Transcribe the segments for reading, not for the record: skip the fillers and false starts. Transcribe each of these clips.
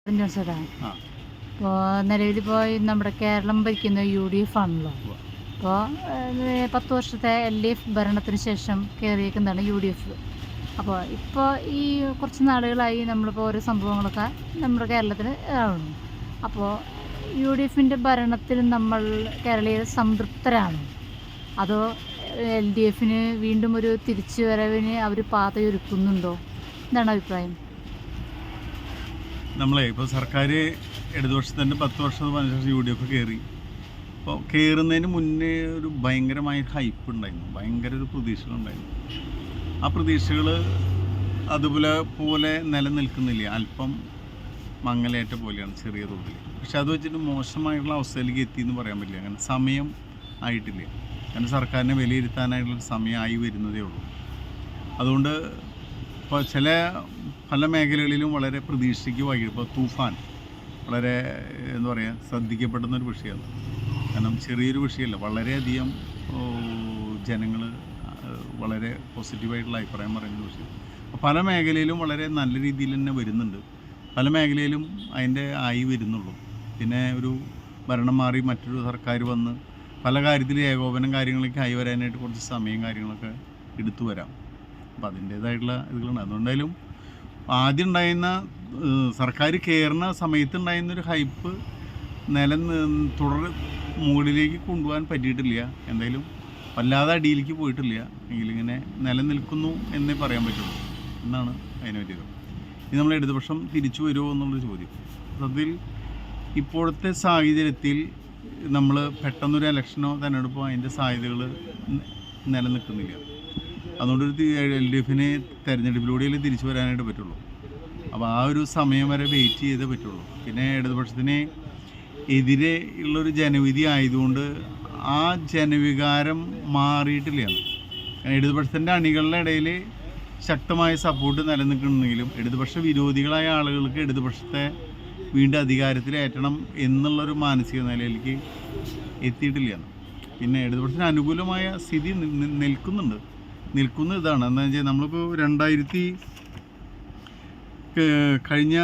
Johnson. ഇപ്പോൾ നിലവിലിപ്പോൾ നമ്മുടെ കേരളം ഭരിക്കുന്ന UDF ആണല്ലോ. അപ്പോൾ 10 വർഷത്തെ LDF ഭരണത്തിന് ശേഷം കയറിയേക്കുന്നതാണ് UDF. അപ്പോൾ ഇപ്പോൾ ഈ കുറച്ച് നാളുകളായി നമ്മളിപ്പോൾ ഓരോ സംഭവങ്ങളൊക്കെ നമ്മുടെ കേരളത്തിൽ ആവുന്നു. അപ്പോൾ UDFൻ്റെ ഭരണത്തിൽ നമ്മൾ കേരളീയർ സംതൃപ്തരാണോ, അതോ LDFന് വീണ്ടും ഒരു തിരിച്ചു വരവിന് അവർ പാതയൊരുക്കുന്നുണ്ടോ? എന്താണ് അഭിപ്രായം? നമ്മളെ ഇപ്പോൾ സർക്കാർ ഇടതുപക്ഷത്തിൻ്റെ 10 വർഷം 15 വർഷം UDF കയറി. അപ്പോൾ കയറുന്നതിന് മുന്നേ ഒരു ഭയങ്കരമായ ഹൈപ്പ് ഉണ്ടായിരുന്നു, ഭയങ്കര ഒരു പ്രതീക്ഷകളുണ്ടായിരുന്നു. ആ പ്രതീക്ഷകൾ അതുപോലെ നിലനിൽക്കുന്നില്ല, അല്പം മങ്ങലേറ്റ പോലെയാണ് ചെറിയ തോതിൽ. പക്ഷെ അത് വെച്ചിട്ട് മോശമായിട്ടുള്ള അവസ്ഥയിലേക്ക് എത്തിയെന്ന് പറയാൻ പറ്റില്ല. അങ്ങനെ സമയം ആയിട്ടില്ല, കാരണം സർക്കാരിനെ വിലയിരുത്താനായിട്ടുള്ള സമയമായി വരുന്നതേ ഉള്ളൂ. അതുകൊണ്ട് ഇപ്പോൾ പല മേഖലകളിലും വളരെ പ്രതീക്ഷയ്ക്ക് വൈകി. ഇപ്പോൾ തൂഫാൻ വളരെ എന്താ പറയുക ശ്രദ്ധിക്കപ്പെടുന്നൊരു വിഷയമാണ്. കാരണം ചെറിയൊരു വിഷയമല്ല, വളരെയധികം ജനങ്ങൾ വളരെ പോസിറ്റീവായിട്ടുള്ള അഭിപ്രായം പറയുന്ന വിഷയം. അപ്പോൾ പല മേഖലയിലും വളരെ നല്ല രീതിയിൽ തന്നെ വരുന്നുണ്ട്, പല മേഖലയിലും അതിൻ്റെ ആയി വരുന്നുള്ളൂ. പിന്നെ ഒരു ഭരണം മാറി മറ്റൊരു സർക്കാർ വന്ന് പല കാര്യത്തിലും ഏകോപനം കാര്യങ്ങളൊക്കെ ആയി വരാനായിട്ട് കുറച്ച് സമയം കാര്യങ്ങളൊക്കെ എടുത്തു വരാം. അപ്പോൾ അതിൻ്റേതായിട്ടുള്ള ഇതുകളുണ്ട്. അതുകൊണ്ടായാലും ആദ്യം ഉണ്ടായിരുന്ന സർക്കാർ കയറുന്ന സമയത്തുണ്ടായിരുന്നൊരു ഹൈപ്പ് മുകളിലേക്ക് കൊണ്ടുപോകാൻ പറ്റിയിട്ടില്ല. എന്തായാലും വല്ലാതെ അടിയിലേക്ക് പോയിട്ടില്ല, എങ്കിലിങ്ങനെ നിലനിൽക്കുന്നു എന്നേ പറയാൻ പറ്റുള്ളൂ എന്നാണ് അതിനെ പറ്റിയത്. ഇനി നമ്മൾ ഇടതുപക്ഷം തിരിച്ചു വരുമോ എന്നുള്ളൊരു ചോദ്യം. അതിൽ ഇപ്പോഴത്തെ സാഹചര്യത്തിൽ നമ്മൾ പെട്ടെന്നൊരു ഇലക്ഷനോ തിരഞ്ഞെടുപ്പോ അതിൻ്റെ സാധ്യതകൾ നിലനിൽക്കുന്നില്ല. അതുകൊണ്ടൊരു LDFന് തിരഞ്ഞെടുപ്പിലൂടെയല്ലേ തിരിച്ചു വരാനായിട്ട് പറ്റുള്ളൂ. അപ്പോൾ ആ ഒരു സമയം വരെ വെയിറ്റ് ചെയ്തേ പറ്റുള്ളൂ. പിന്നെ ഇടതുപക്ഷത്തിന് എതിരെ ഉള്ളൊരു ജനവിധി ആയതുകൊണ്ട് ആ ജനവികാരം മാറിയിട്ടില്ല. കാരണം ഇടതുപക്ഷത്തിൻ്റെ അണികളുടെ ഇടയിൽ ശക്തമായ സപ്പോർട്ട് നിലനിൽക്കുന്നുണ്ടെങ്കിലും ഇടതുപക്ഷ വിരോധികളായ ആളുകൾക്ക് ഇടതുപക്ഷത്തെ വീണ്ടും അധികാരത്തിലേറ്റണം എന്നുള്ളൊരു മാനസിക നിലയിലേക്ക് എത്തിയിട്ടില്ല. പിന്നെ ഇടതുപക്ഷത്തിന് അനുകൂലമായ സ്ഥിതി നിൽക്കുന്ന ഇതാണ്. എന്താണെന്ന് വെച്ചാൽ നമ്മളിപ്പോൾ കഴിഞ്ഞ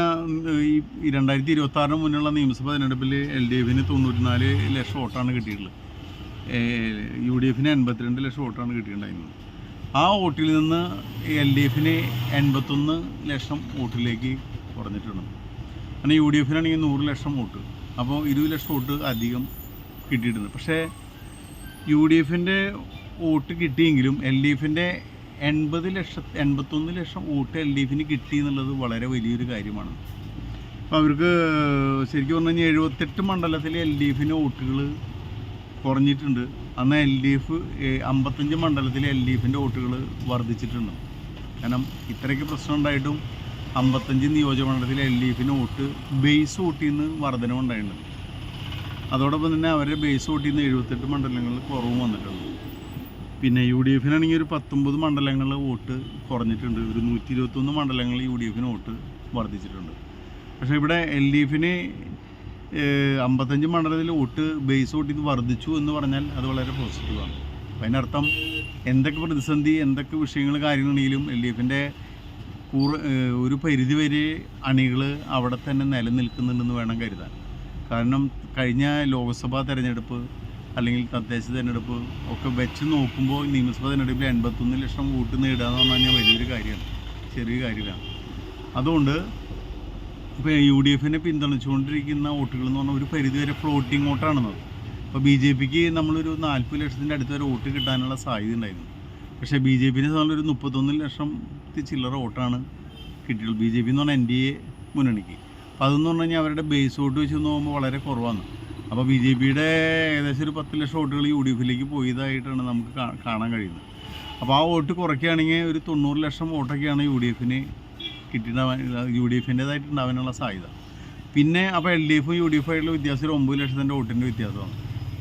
ഈ 2026 മുന്നുള്ള നിയമസഭാ തിരഞ്ഞെടുപ്പിൽ LDFന് 94 ലക്ഷം വോട്ടാണ് കിട്ടിയിട്ടുള്ളത്, UDFന് 82 ലക്ഷം വോട്ടാണ് കിട്ടിയിട്ടുണ്ടായിരുന്നത്. ആ വോട്ടിൽ നിന്ന് LDFന് 81 ലക്ഷം വോട്ടിലേക്ക് കുറഞ്ഞിട്ടുണ്ട്. അങ്ങനെ UDFനാണെങ്കിൽ 100 ലക്ഷം വോട്ട്, അപ്പോൾ 20 ലക്ഷം വോട്ട് അധികം കിട്ടിയിട്ടുണ്ട്. പക്ഷേ UDFൻ്റെ വോട്ട് കിട്ടിയെങ്കിലും LDFൻ്റെ 81 ലക്ഷം വോട്ട് LDFന് കിട്ടി എന്നുള്ളത് വളരെ വലിയൊരു കാര്യമാണ്. അപ്പോൾ അവർക്ക് ശരിക്കും പറഞ്ഞു കഴിഞ്ഞാൽ 78 മണ്ഡലത്തിൽ LDFന് വോട്ടുകൾ കുറഞ്ഞിട്ടുണ്ട്. അന്ന് 55 മണ്ഡലത്തിൽ LDFൻ്റെ വോട്ടുകൾ വർദ്ധിച്ചിട്ടുണ്ട്. കാരണം ഇത്രയ്ക്ക് പ്രശ്നം ഉണ്ടായിട്ടും 55 നിയോജകമണ്ഡലത്തിൽ LDFന് വോട്ട് ബേസ് വോട്ടിൽ നിന്ന് വർധനവുണ്ടായിട്ടുണ്ട്. അതോടൊപ്പം തന്നെ അവരുടെ ബേസ് വോട്ടിൽ നിന്ന് 78 മണ്ഡലങ്ങളിൽ കുറവും വന്നിട്ടുണ്ട്. പിന്നെ UDFനാണെങ്കിൽ ഒരു 19 മണ്ഡലങ്ങളിൽ വോട്ട് കുറഞ്ഞിട്ടുണ്ട്, ഒരു 121 മണ്ഡലങ്ങളിൽ UDFന് വോട്ട് വർദ്ധിച്ചിട്ടുണ്ട്. പക്ഷേ ഇവിടെ LDFന് 55 മണ്ഡലത്തിൽ വോട്ട് ബേസ് വോട്ടിൽ നിന്ന് വർദ്ധിച്ചു എന്ന് പറഞ്ഞാൽ അത് വളരെ പോസിറ്റീവാണ്. അപ്പം അതിനർത്ഥം എന്തൊക്കെ പ്രതിസന്ധി എന്തൊക്കെ വിഷയങ്ങൾ കാര്യങ്ങളുണ്ടെങ്കിലും LDFൻ്റെ ഒരു പരിധിവരെ അണികൾ അവിടെ തന്നെ നിലനിൽക്കുന്നുണ്ടെന്ന് വേണം കരുതാൻ. കാരണം കഴിഞ്ഞ ലോക്സഭാ തെരഞ്ഞെടുപ്പ് അല്ലെങ്കിൽ തദ്ദേശ തിരഞ്ഞെടുപ്പ് ഒക്കെ വെച്ച് നോക്കുമ്പോൾ നിയമസഭാ തിരഞ്ഞെടുപ്പിൽ 81 ലക്ഷം വോട്ട് നേടുക എന്ന് പറഞ്ഞു കഴിഞ്ഞാൽ വലിയൊരു കാര്യമാണ്, ചെറിയ കാര്യമാണ്. അതുകൊണ്ട് ഇപ്പോൾ UDFനെ പിന്തുണച്ചുകൊണ്ടിരിക്കുന്ന വോട്ടുകൾ എന്ന് പറഞ്ഞാൽ ഒരു പരിധിവരെ ഫ്ലോട്ടിംഗ് വോട്ടാണെന്നത്. അപ്പോൾ BJPക്ക് നമ്മളൊരു 40 ലക്ഷത്തിൻ്റെ അടുത്ത് വരെ വോട്ട് കിട്ടാനുള്ള സാധ്യത ഉണ്ടായിരുന്നു. പക്ഷേ BJPനെ ഒരു 31 ലക്ഷത്തി ചില്ലറ വോട്ടാണ് കിട്ടിയുള്ളൂ. BJP എന്ന് പറഞ്ഞാൽ NDA മുന്നണിക്ക്. അപ്പോൾ അതെന്ന് പറഞ്ഞു കഴിഞ്ഞാൽ അവരുടെ ബേസ് വോട്ട് വെച്ച് നോക്കുമ്പോൾ വളരെ കുറവാണ്. അപ്പോൾ BJPയുടെ ഏകദേശം ഒരു 10 ലക്ഷം വോട്ടുകൾ UDFിലേക്ക് പോയതായിട്ടാണ് നമുക്ക് കാണാൻ കഴിയുന്നത്. അപ്പോൾ ആ വോട്ട് കുറയ്ക്കുകയാണെങ്കിൽ ഒരു 90 ലക്ഷം വോട്ടൊക്കെയാണ് UDFന് UDFിൻ്റേതായിട്ടുണ്ടാവാനുള്ള സാധ്യത. പിന്നെ അപ്പോൾ LDFും UDF ആയിട്ടുള്ള വ്യത്യാസം ഒരു 9 ലക്ഷത്തിൻ്റെ വോട്ടിൻ്റെ വ്യത്യാസമാണ്.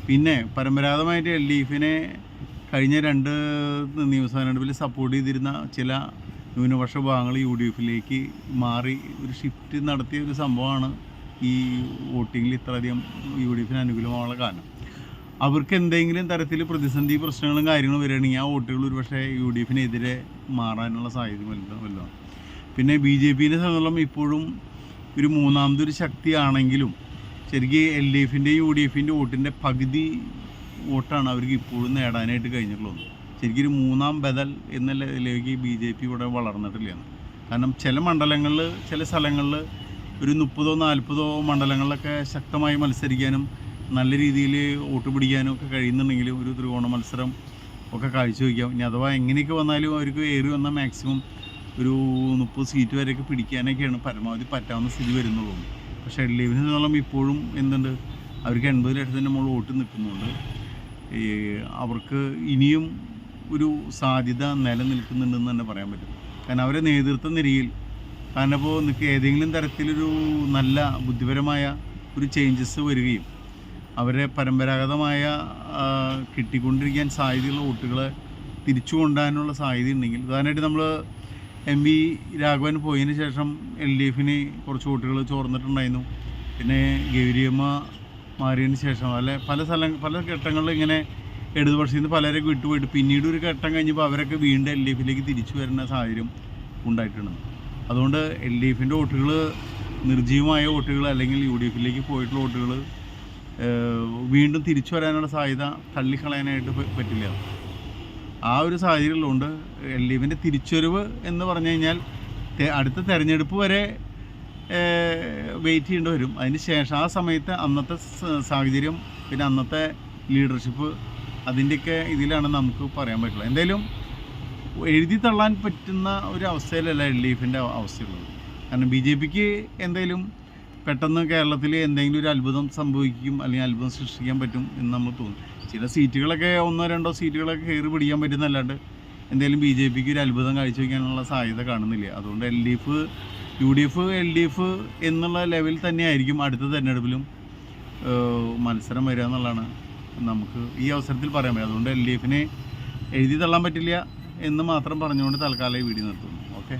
പിന്നെ പരമ്പരാഗതമായിട്ട് LDFനെ കഴിഞ്ഞ 2 നിയമസഭാ തെരഞ്ഞെടുപ്പിൽ സപ്പോർട്ട് ചെയ്തിരുന്ന ചില ന്യൂനപക്ഷ ഭാഗങ്ങൾ UDFിലേക്ക് മാറി ഒരു ഷിഫ്റ്റ് നടത്തിയ ഒരു സംഭവമാണ് ഈ വോട്ടിങ്ങിൽ ഇത്രയധികം UDFന് അനുകൂലമായുള്ള കാരണം. അവർക്ക് എന്തെങ്കിലും തരത്തിൽ പ്രതിസന്ധി പ്രശ്നങ്ങളും കാര്യങ്ങളും വരികയാണെങ്കിൽ ആ വോട്ടുകൾ ഒരു പക്ഷേ UDFിനെതിരെ മാറാനുള്ള സാധ്യത വലുതാണ്. പിന്നെ BJPനെ സംബന്ധിച്ചിടത്തോളം ഇപ്പോഴും ഒരു മൂന്നാമതൊരു ശക്തിയാണെങ്കിലും ശരിക്കും എൽ ഡി എഫിൻ്റെ യു ഡി എഫിൻ്റെ വോട്ടിൻ്റെ പകുതി വോട്ടാണ് അവർക്ക് ഇപ്പോഴും നേടാനായിട്ട് കഴിഞ്ഞിട്ടുള്ളത്. ശരിക്കും ഒരു മൂന്നാം ബദൽ എന്ന ലെവലിലേക്ക് ബി ജെ പി ഇവിടെ വളർന്നിട്ടില്ല. കാരണം ചില മണ്ഡലങ്ങളിൽ, ചില സ്ഥലങ്ങളിൽ ഒരു 30-40 മണ്ഡലങ്ങളിലൊക്കെ ശക്തമായി മത്സരിക്കാനും നല്ല രീതിയിൽ വോട്ട് പിടിക്കാനും ഒക്കെ കഴിയുന്നുണ്ടെങ്കിൽ ഒരു ത്രികോണ മത്സരം ഒക്കെ കാഴ്ചവെക്കാം. ഇനി അഥവാ എങ്ങനെയൊക്കെ വന്നാലും അവർക്ക് ഏറി വന്നാൽ മാക്സിമം ഒരു 30 സീറ്റ് വരെയൊക്കെ പിടിക്കാനൊക്കെയാണ് പരമാവധി പറ്റാവുന്ന സ്ഥിതി വരുന്നുള്ളൂ. പക്ഷേ എൽ ഡി എഫിനെ സംബന്ധിച്ചോളം ഇപ്പോഴും എന്തുണ്ട്, അവർക്ക് 80 ലക്ഷത്തിൻ്റെ മുകളിൽ വോട്ട് നിൽക്കുന്നുണ്ട്. അവർക്ക് ഇനിയും ഒരു സാധ്യത നിലനിൽക്കുന്നുണ്ടെന്ന് തന്നെ പറയാൻ പറ്റും. കാരണം അവരെ നേതൃത്വ നിരയിൽ, കാരണം ഇപ്പോൾ ഏതെങ്കിലും തരത്തിലൊരു നല്ല ബുദ്ധിപരമായ ഒരു ചേഞ്ചസ് വരികയും അവരെ പരമ്പരാഗതമായ കിട്ടിക്കൊണ്ടിരിക്കാൻ സാധ്യതയുള്ള വോട്ടുകളെ തിരിച്ചു കൊണ്ടുവരാനുള്ള സാധ്യത ഉണ്ടെങ്കിൽ, ഉദാഹരണമായിട്ട് നമ്മൾ എം വി രാഘവൻ പോയതിന് ശേഷം എൽ ഡി എഫിന് കുറച്ച് വോട്ടുകൾ ചോർന്നിട്ടുണ്ടായിരുന്നു. പിന്നെ ഗൗരിയമ്മ മാറിയതിന് ശേഷം പല ഘട്ടങ്ങളിൽ ഇങ്ങനെ ഇടതുപക്ഷത്തിൽ നിന്ന് പലരൊക്കെ വിട്ടുപോയിട്ട് പിന്നീട് ഒരു ഘട്ടം കഴിഞ്ഞപ്പോൾ അവരൊക്കെ വീണ്ടും എൽ ഡി എഫിലേക്ക് തിരിച്ചു വരുന്ന സാഹചര്യം ഉണ്ടായിട്ടുണ്ട്. അതുകൊണ്ട് എൽ ഡി എഫിൻ്റെ വോട്ടുകൾ, നിർജ്ജീവമായ വോട്ടുകൾ അല്ലെങ്കിൽ യു ഡി എഫിലേക്ക് പോയിട്ടുള്ള വോട്ടുകൾ വീണ്ടും തിരിച്ചു വരാനുള്ള സാധ്യത തള്ളിക്കളയാനായിട്ട് പറ്റില്ല. ആ ഒരു സാഹചര്യമുള്ളതുകൊണ്ട് എൽ ഡി എഫിൻ്റെ തിരിച്ചുവരവ് എന്ന് പറഞ്ഞു കഴിഞ്ഞാൽ അടുത്ത തെരഞ്ഞെടുപ്പ് വരെ വെയിറ്റ് ചെയ്യേണ്ടി വരും. അതിന് ശേഷം ആ സമയത്ത് അന്നത്തെ സാഹചര്യം, പിന്നെ അന്നത്തെ ലീഡർഷിപ്പ്, അതിൻ്റെയൊക്കെ ഇതിലാണ് നമുക്ക് പറയാൻ പറ്റുള്ളൂ. എന്തായാലും എഴുതി തള്ളാൻ പറ്റുന്ന ഒരു അവസ്ഥയിലല്ല എൽ ഡി എഫിൻ്റെ അവസ്ഥയുള്ളത്. കാരണം ബി ജെ പിക്ക് എന്തായാലും പെട്ടെന്ന് കേരളത്തിൽ എന്തെങ്കിലും ഒരു അത്ഭുതം സംഭവിക്കും അല്ലെങ്കിൽ അത്ഭുതം സൃഷ്ടിക്കാൻ പറ്റും എന്ന് നമ്മൾ തോന്നും. ചില സീറ്റുകളൊക്കെ 1-2 സീറ്റുകളൊക്കെ കയറി പിടിക്കാൻ പറ്റുന്നല്ലാണ്ട് എന്തായാലും ബി ജെ പിക്ക് ഒരു അത്ഭുതം കാഴ്ചവെക്കാനുള്ള സാധ്യത കാണുന്നില്ല. അതുകൊണ്ട് LDF, UDF, LDF എന്നുള്ള ലെവലിൽ തന്നെയായിരിക്കും അടുത്ത തെരഞ്ഞെടുപ്പിലും മത്സരം വരിക എന്നുള്ളതാണ് നമുക്ക് ഈ അവസരത്തിൽ പറയാൻ പറ്റും. അതുകൊണ്ട് എൽ ഡി എഫിനെ എഴുതി തള്ളാൻ പറ്റില്ല എന്ന് മാത്രം പറഞ്ഞുകൊണ്ട് തൽക്കാലം ഈ വീഡിയോ നിർത്തുന്നു. ഓക്കെ.